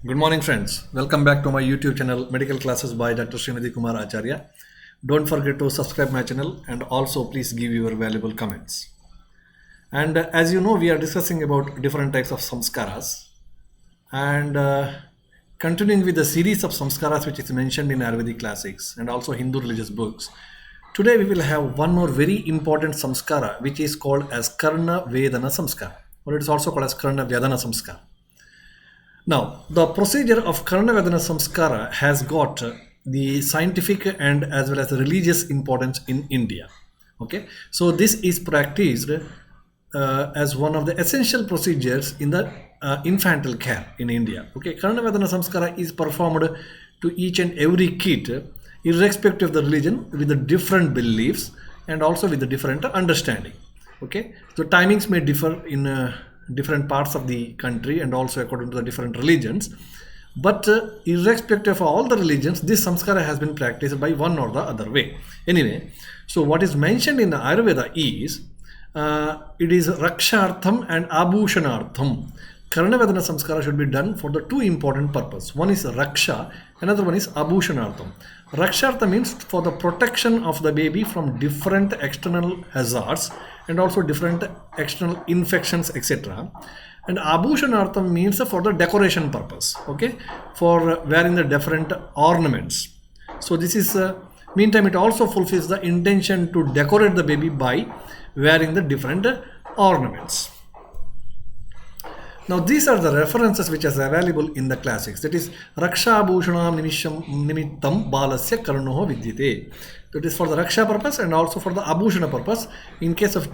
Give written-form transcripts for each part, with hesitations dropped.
Good morning, friends. Welcome back to my YouTube channel, Medical Classes by Dr. Srinidhi Kumar Acharya. Don't forget to subscribe my channel and also please give your valuable comments. And as you know, we are discussing about different types of samskaras. And continuing with the series of samskaras which is mentioned in Ayurvedic classics and also Hindu religious books, today we will have one more very important samskara which is called as Karna Vedana Samskara, or it is also called as Karna Vyadhana Samskara. Now, the procedure of Karna Vedana Samskara has got the scientific and as well as the religious importance in India. Okay, so this is practiced as one of the essential procedures in the infantile care in India. Okay, Karna Vedana Samskara is performed to each and every kid, irrespective of the religion, with the different beliefs and also with the different understanding. Okay, so timings may differ in different parts of the country and also according to the different religions, but irrespective of all the religions, this samskara has been practiced by one or the other way. Anyway, so what is mentioned in the Ayurveda is it is rakshartham and abhushanartham. Karna Vedana samskara should be done for the two important purposes. One is raksha, another one is abhushanartham. Rakshartha means for the protection of the baby from different external hazards and also different external infections, etc. And abhushanartham means for the decoration purpose, okay, for wearing the different ornaments. So this is meantime it also fulfills the intention to decorate the baby by wearing the different ornaments. Now these are the references which are available in the classics. That is Raksha Bhushanam Nimittam Balasya Karnoho Vidyate. That is for the Raksha purpose and also for the Abhushana purpose. In case of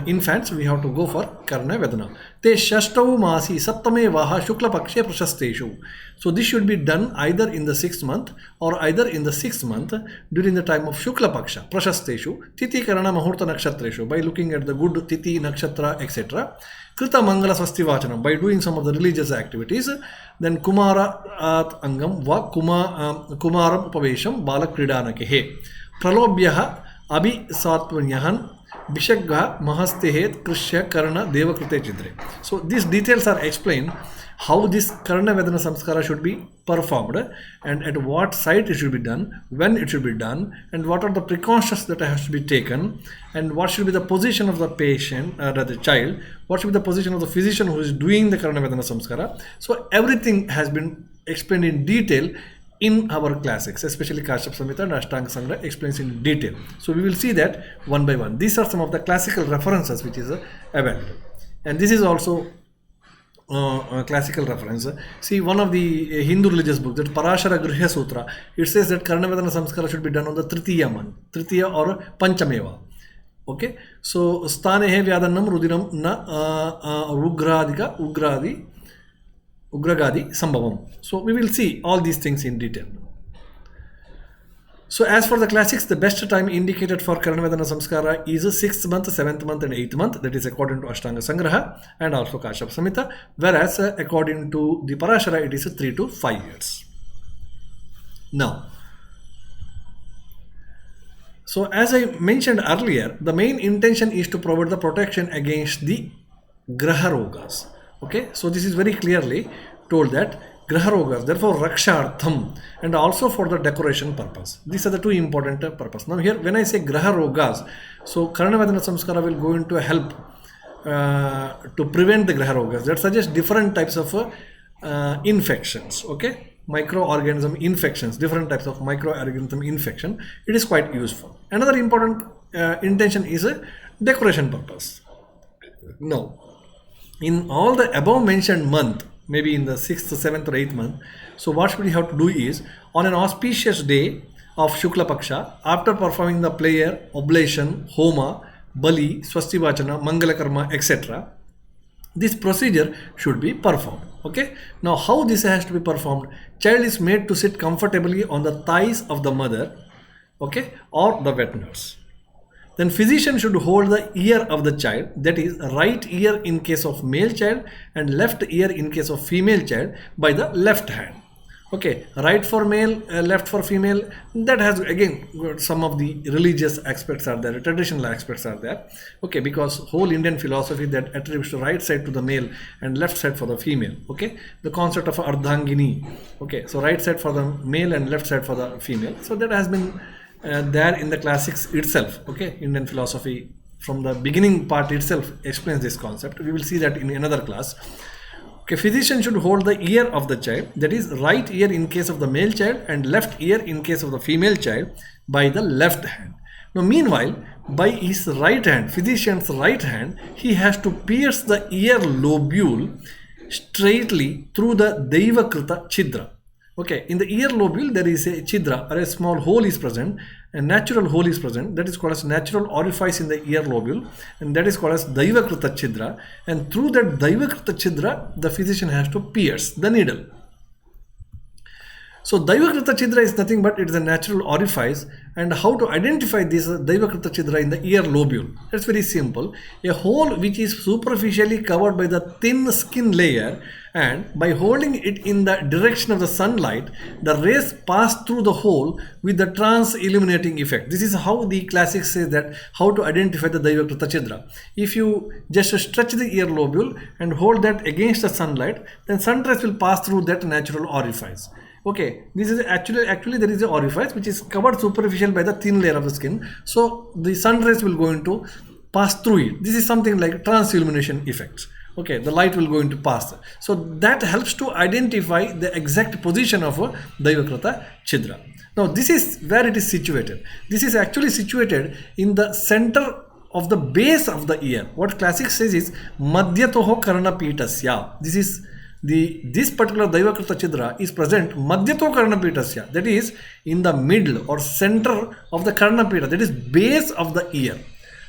infants, we have to go for Karna Vedana. Te Shashtau Masi Saptame Vaha Shukla Pakshe Prashasteshu. So this should be done either in the 6th month or either in the 6th month during the time of Shukla Paksha, Prashasteshu, Titi Karana Mahurta Nakshatreshu, by looking at the good Titi, Nakshatra, etc. Krita Mangala Swasti Vachanam, by doing some of the religious activities. Then Kumara At Angam Va Kumaram Upavesham Balak Kridanakehe. Pralobhyaha Abhi Satvanyahan Bishagha Mahastehet Krishya Karna Devakrute Chidre. So these details are explained how this Karna Vedana Samskara should be performed and at what site it should be done, when it should be done, and what are the precautions that has to be taken, and what should be the position of the patient, the child, what should be the position of the physician who is doing the Karna Vedana Samskara. So everything has been explained in detail in our classics, especially Kashyap Samhita and Ashtanga Sangra explains in detail. So we will see that one by one. These are some of the classical references which is available. And this is also a classical reference. See, one of the Hindu religious books, that Parashara Grihya Sutra, it says that Karna Vedana Samskara should be done on the Tritiya month, Tritiya or Panchameva. Okay, so Sthanehe Vyadhanam Rudinam Na Ugragadi Sambhavam. So we will see all these things in detail. So as for the classics, the best time indicated for Karna Vedana Samskara is 6th month, 7th month and 8th month. That is according to Ashtanga Sangraha and also Kashyap Samhita. Whereas according to the Parashara, it is 3 to 5 years. Now, so as I mentioned earlier, the main intention is to provide the protection against the Graha Rogas. Okay, so this is very clearly told that Graha Rogas, therefore Rakshartham, and also for the decoration purpose. These are the two important purposes. Now here when I say Graha Rogas, so Karna Vedana Samskara will go into help to prevent the Graha Rogas. That suggests different types of infections. Okay, microorganism infections, different types of microorganism infection. It is quite useful. Another important intention is a decoration purpose. Now, in all the above mentioned month, maybe in the 6th, 7th or 8th month, so what we have to do is, on an auspicious day of Shukla Paksha, after performing the prayer, oblation, homa, bali, swasti vachana, mangala karma, etc., this procedure should be performed. Okay, now how this has to be performed? Child is made to sit comfortably on the thighs of the mother, okay, or the wet nurse. Then physician should hold the ear of the child, that is right ear in case of male child and left ear in case of female child, by the left hand. Okay, right for male, left for female. That has again got some of the religious aspects are there, traditional aspects are there. Okay, because whole Indian philosophy that attributes the right side to the male and left side for the female. Okay, the concept of ardhangini. Okay, so right side for the male and left side for the female. So that has been there in the classics itself. Okay, Indian philosophy from the beginning part itself explains this concept. We will see that in another class. Okay, physician should hold the ear of the child, that is right ear in case of the male child and left ear in case of the female child, by the left hand. Now meanwhile, by his right hand, physician's right hand, he has to pierce the ear lobule straightly through the Daivakrita chidra. Okay, in the ear lobule there is a chidra or a small hole is present, a natural hole is present, that is called as natural orifice in the ear lobule, and that is called as Daivakrita chidra, and through that Daivakrita chidra the physician has to pierce the needle. So Daivakrita chidra is nothing but it is a natural orifice, and how to identify this Daivakrita chidra in the ear lobule? It's very simple. A hole which is superficially covered by the thin skin layer, and by holding it in the direction of the sunlight, the rays pass through the hole with the trans-illuminating effect. This is how the classics say that how to identify the Daivakrita chidra. If you just stretch the ear lobule and hold that against the sunlight, then sun rays will pass through that natural orifice. Okay, this is actually there is an orifice which is covered superficial by the thin layer of the skin, so the sun rays will going to pass through it. This is something like trans-illumination effects. Okay, the light will going to pass, so that helps to identify the exact position of a Daivakrita chidra. Now this is where it is situated. This is actually situated in the center of the base of the ear. What classic says is Madhyatoho Karna Pitasya. This particular Daivakrita chidra is present Madhyato Karna Pitasya, that is in the middle or center of the Karna Pita, that is base of the ear.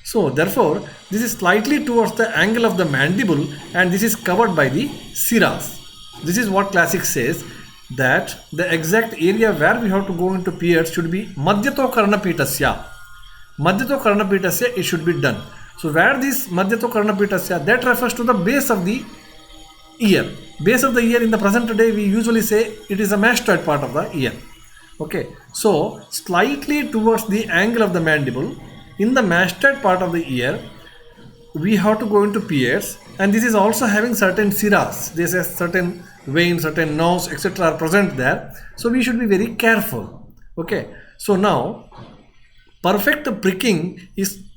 So therefore this is slightly towards the angle of the mandible, and this is covered by the siras. This is what classic says, that the exact area where we have to go into pierce should be Madhyato Karna Pitasya. Madhyato Karna Pitasya, it should be done. So where this Madhyato Karna Pitasya, that refers to the base of the ear. Base of the ear in the present day we usually say it is a mastoid part of the ear. Okay, so slightly towards the angle of the mandible, in the mastoid part of the ear, we have to go into pierce, and this is also having certain siras. There's a certain vein, certain nerves, etc. are present there. So we should be very careful. Okay, so now perfect pricking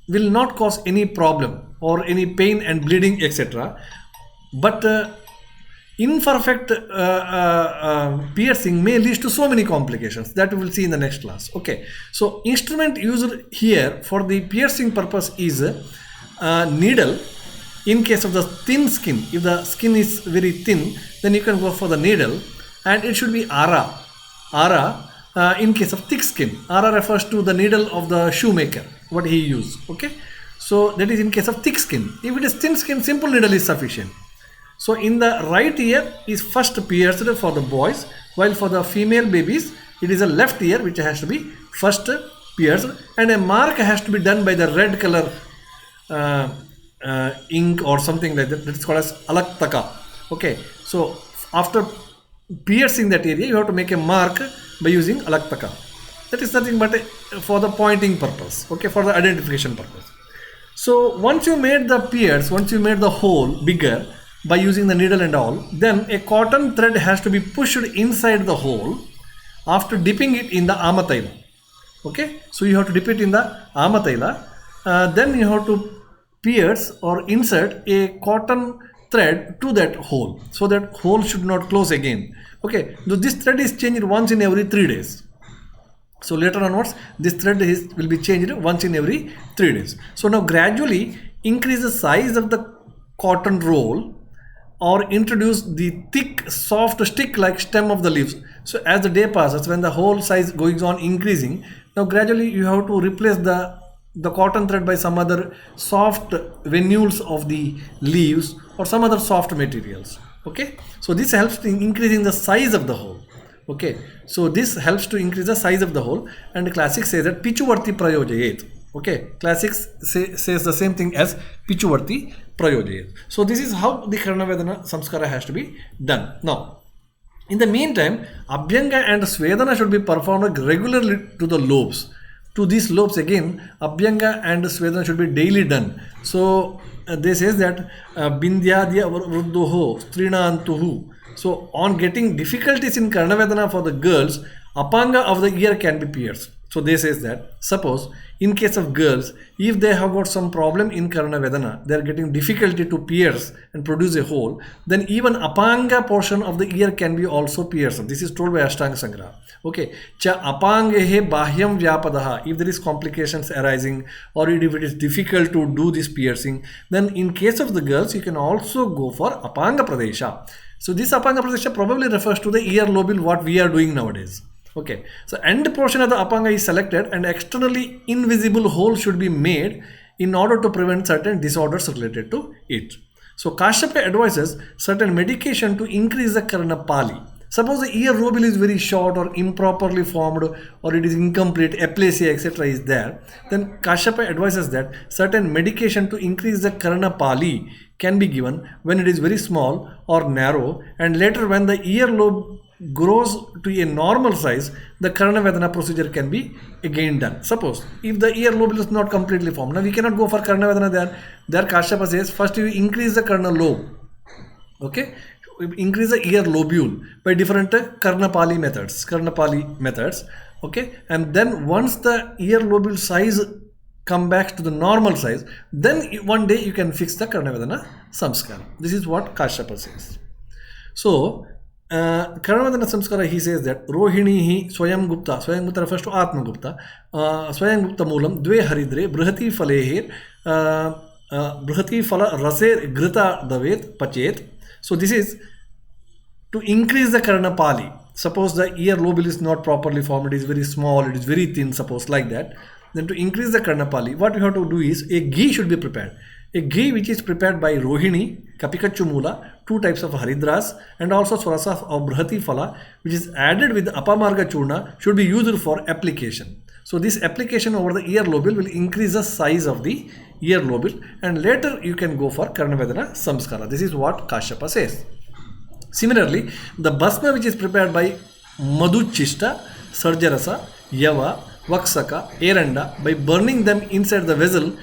will not cause any problem or any pain and bleeding, etc. But imperfect piercing may lead to so many complications that we will see in the next class. Okay, so instrument used here for the piercing purpose is needle. In case of the thin skin, if the skin is very thin, then you can go for the needle, and it should be ara. In case of thick skin, ara refers to the needle of the shoemaker, what he used. Okay, so that is in case of thick skin. If it is thin skin, simple needle is sufficient. So in the right ear is first pierced for the boys, while for the female babies it is a left ear which has to be first pierced, and a mark has to be done by the red color ink or something like that. That is called as alaktaka. Okay, so after piercing that area you have to make a mark by using alaktaka. That is nothing but for the pointing purpose. Okay, for the identification purpose. So once you made the pierce, once you made the hole bigger by using the needle and all, then a cotton thread has to be pushed inside the hole after dipping it in the amataila. Okay, so you have to dip it in the amataila, then you have to pierce or insert a cotton thread to that hole, so that hole should not close again. Okay, so this thread is changed once in every 3 days. So later onwards this thread will be changed once in every 3 days. So now gradually increase the size of the cotton roll, or introduce the thick soft stick like stem of the leaves. So as the day passes, when the whole size goes on increasing, now gradually you have to replace the cotton thread by some other soft venules of the leaves or some other soft materials. Okay, so this helps in increasing the size of the hole. Okay, so this helps to increase the size of the hole, and the classic says that pichuvarti prayojayet. Okay, classics says the same thing as pichuvarti prayojayet. So this is how the Karna Vedana samskara has to be done. Now In the meantime, Abhyanga and Svedana should be performed regularly to the lobes. To these lobes again, Abhyanga and Svedana should be daily done. So they says that Bindyadya Vruddoho Strinantuhu. So on getting difficulties in Karnavedana for the girls, Apanga of the ear can be pierced. So they says that suppose in case of girls, if they have got some problem in Karna Vedana, they are getting difficulty to pierce and produce a hole, then even Apanga portion of the ear can be also pierced. This is told by Ashtanga Sangraha. Okay. Cha apangehe bahyam vyapadaha. If there is complications arising or if it is difficult to do this piercing, then in case of the girls, you can also go for Apanga Pradesha. So this Apanga Pradesha probably refers to the ear lobule, what we are doing nowadays. Okay, so end portion of the apanga is selected and externally invisible hole should be made in order to prevent certain disorders related to it. So Kashyapa advises certain medication to increase the Karna Pali. Suppose the ear lobule is very short or improperly formed or it is incomplete, aplasia, etc. is there, then Kashyapa advises that certain medication to increase the Karna Pali can be given when it is very small or narrow, and later when the ear lobe grows to a normal size, the Karna Vedana procedure can be again done. Suppose if the ear lobule is not completely formed, now we cannot go for Karna Vedana there. There Kashyapa says first you increase the Karna lobe. Okay, increase the ear lobule by different Karna Pali methods. Okay, and then once the ear lobule size come back to the normal size, then one day you can fix the Karna Vedana samskara. This is what Kashyapa says. So Karnavedana samskara, he says that Rohini Swayam Gupta refers to Atma Gupta, Swayam Gupta Moolam, Dve Haridre, Brihati Falehir, Brihati Fala Rase Grita Davet Pachet. So this is to increase the Karna Pali. Suppose the ear lobule is not properly formed, it is very small, it is very thin, suppose like that. Then to increase the Karna Pali, what we have to do is a ghee should be prepared. A ghee which is prepared by Rohini, Kapikachu Mula, 2 types of Haridras, and also Swarasa of Brihati Phala, which is added with Apamarga Churna, should be used for application. So this application over the ear lobule will increase the size of the ear lobule, and later you can go for Karnavedana samskara. This is what Kashyapa says. Similarly, the bhasma which is prepared by Madhuchishta, Sarjarasa, Yava, Vaksaka, Eranda, by burning them inside the vessel,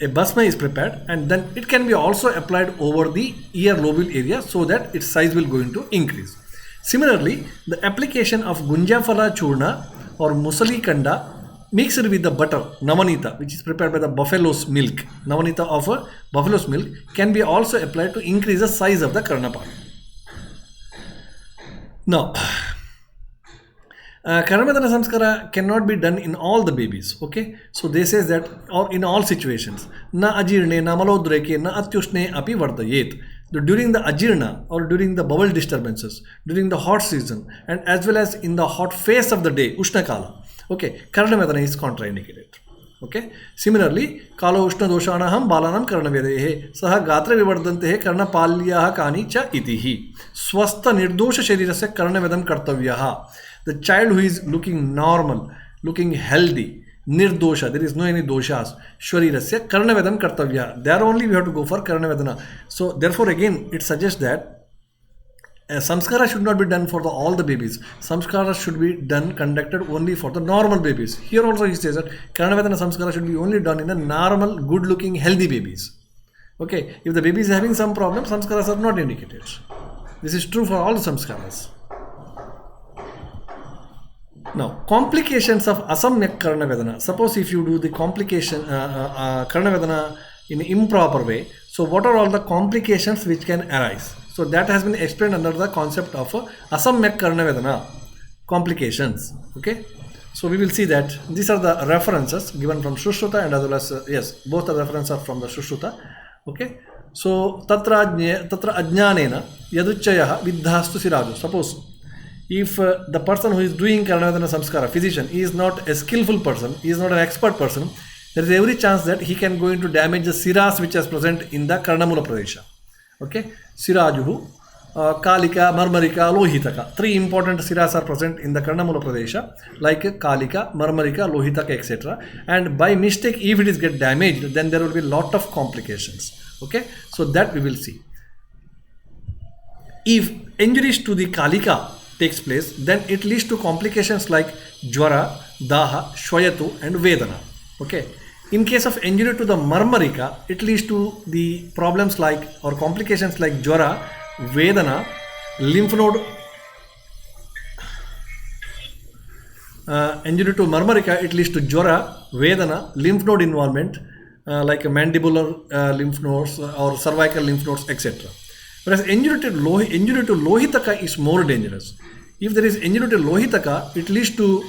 a bhasma is prepared, and then it can be also applied over the ear lobule area so that its size will going to increase. Similarly, the application of Gunjafala Churna or Musali Kanda mixed with the butter, Navanita, which is prepared by the buffalo's milk, Navanita of a buffalo's milk, can be also applied to increase the size of the Karnapali. Now, Karnavedana samskara cannot be done in all the babies. Okay, so they says that, or in all situations, na ajirne, na malodreke, na atyushne api vardayet. During the ajirna or during the bowel disturbances, during the hot season, and as well as in the hot phase of the day, Ushnakala. Okay, Karnavedana is contraindicated. Okay, similarly, Kala Ushna Doshanaham Balanam Karnavedehe Saha Gatra Vivardante Karnapalyaha Kani Cha Itihi Swasta Nirdosha Sharirasya Karnavedam Kartavyaha. The child who is looking normal, looking healthy, nirdosha, there is no any doshas, shwarirasya karnavedam kartavya. There only we have to go for karnavedana. So therefore again it suggests that samskara should not be done for all the babies. Samskara should be done, conducted only for the normal babies. Here also he says that karnavedana samskara should be only done in the normal, good looking, healthy babies. Okay, if the baby is having some problem, samskaras are not indicated. This is true for all the samskaras. Now, complications of asamyak Karnavedana. Suppose if you do the complication Karnavedana in an improper way, so what are all the complications which can arise? So that has been explained under the concept of asamyak Karnavedana complications. Okay, so we will see that these are the references given from Sushruta and as well as yes, both the references are from the Sushruta. Okay, so tatra ajnanena yaduchayaha viddhastu siraju. Suppose if the person who is doing Karnavedana samskara, physician, he is not a skillful person, he is not an expert person, there is every chance that he can go into damage the siras which is present in the Karnamula Pradesha. Okay, Sirajuhu, Kalika, Marmarika, Lohitaka. 3 important siras are present in the Karnamula Pradesha, like Kalika, Marmarika, Lohitaka, etc. And by mistake, if it is get damaged, then there will be lot of complications. Okay, so that we will see. If injuries to the kalika takes place, then it leads to complications like jwara, daha, shwayatu and vedana. Okay. In case of injury to the marmarika, it leads to the problems like or complications like jwara, vedana, lymph node. Injury to marmarika, it leads to jwara, vedana, lymph node involvement like mandibular lymph nodes or cervical lymph nodes, etc. Whereas injury to lohitaka is more dangerous. If there is injury to lohitaka, it leads to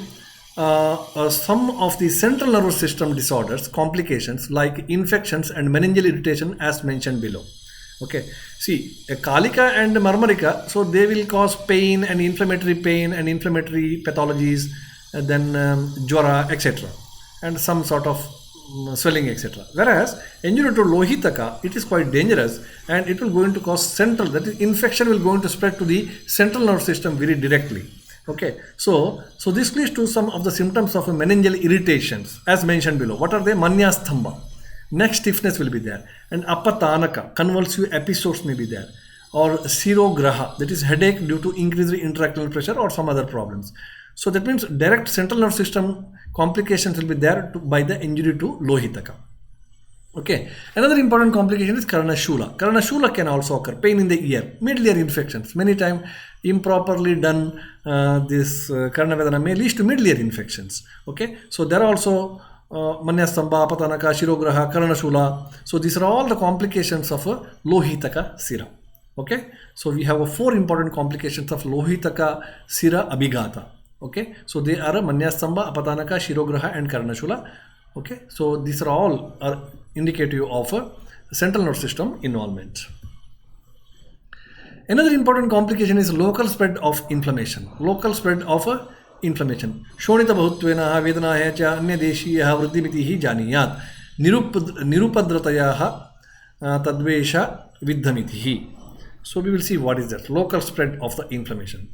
some of the central nervous system disorders, complications like infections and meningeal irritation as mentioned below. Okay, see, a kalika and marmarika, so they will cause pain and inflammatory pathologies, and then jwara, etc. and some sort of swelling, etc. Whereas injury to lohitaka, it is quite dangerous and it will going to cause central, that is, infection will going to spread to the central nervous system very directly. Okay, so this leads to some of the symptoms of meningeal irritations as mentioned below. What are they? Manyasthamba, neck stiffness will be there, and apatanaka, convulsive episodes may be there, or sirograha, that is headache due to increased intracranial pressure or some other problems. So that means direct central nervous system complications will be there by the injury to lohitaka. Okay, another important complication is Karna shula. Karna shula can also occur, pain in the ear, middle ear infections. Many times improperly done this Karna vedana may lead to middle ear infections. Okay, so there are also manyasthamba, apatanaka, shirograha, Karna shula. So these are all the complications of a lohitaka sira. Okay, so we have 4 important complications of lohitaka sira abhigata. Okay, so they are manyasthamba, apatanaka, shirograha and Karna shula. Okay, so these are all indicative of a central nervous system involvement. Another important complication is local spread of inflammation. Local spread of inflammation. Shonita bahuttvena vedanaah cha anya deshiyah vruddhimitihi janiyat nirupadratayaha tadvesha viddhamitihi. So we will see what is that local spread of the inflammation.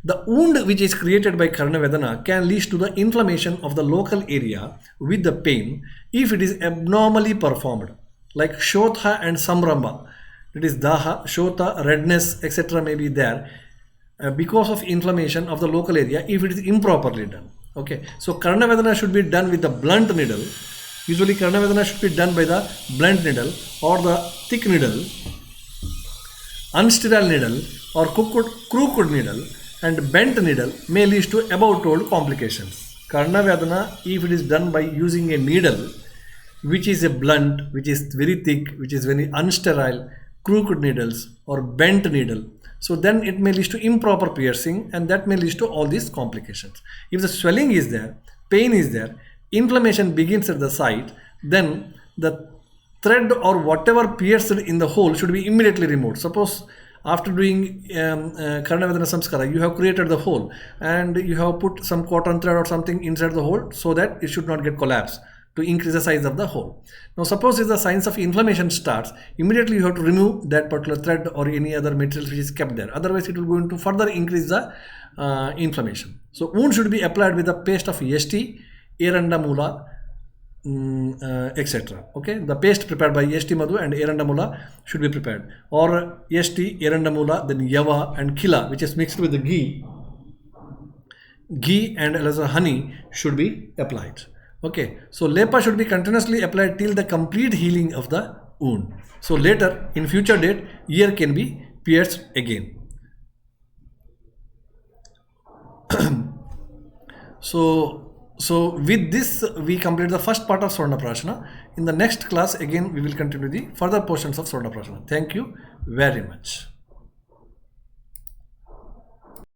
The wound which is created by Karna vedana can lead to the inflammation of the local area with the pain if it is abnormally performed, like shotha and samramba. It is daha, shota, redness, etc. may be there because of inflammation of the local area if it is improperly done. Okay, so Karna vedana should be done with the blunt needle. Usually Karna vedana should be done by the blunt needle or the thick needle, unsterile needle or crooked needle, and bent needle may lead to above told complications. Karna vedana, if it is done by using a needle which is a blunt, which is very thick, which is very unsterile, crooked needles or bent needle, so then it may lead to improper piercing and that may lead to all these complications. If the swelling is there, pain is there, inflammation begins at the site, then the thread or whatever pierced in the hole should be immediately removed. Suppose after doing Karna vedana samskara, you have created the hole and you have put some cotton thread or something inside the hole so that it should not get collapsed to increase the size of the hole. Now suppose if the signs of inflammation starts, immediately you have to remove that particular thread or any other material which is kept there. Otherwise it will going to further increase the inflammation. So wound should be applied with a paste of yesti, erandamula, etc. Okay, the paste prepared by yesti madhu and erandamula should be prepared, or yesti, erandamula, then yava and kila, which is mixed with the ghee and also honey should be applied. Okay, so lepa should be continuously applied till the complete healing of the wound. So later in future date, ear can be pierced again. So with this we complete the first part of Swarna Prashana. In the next class again we will continue the further portions of Swarna Prashana. Thank you very much.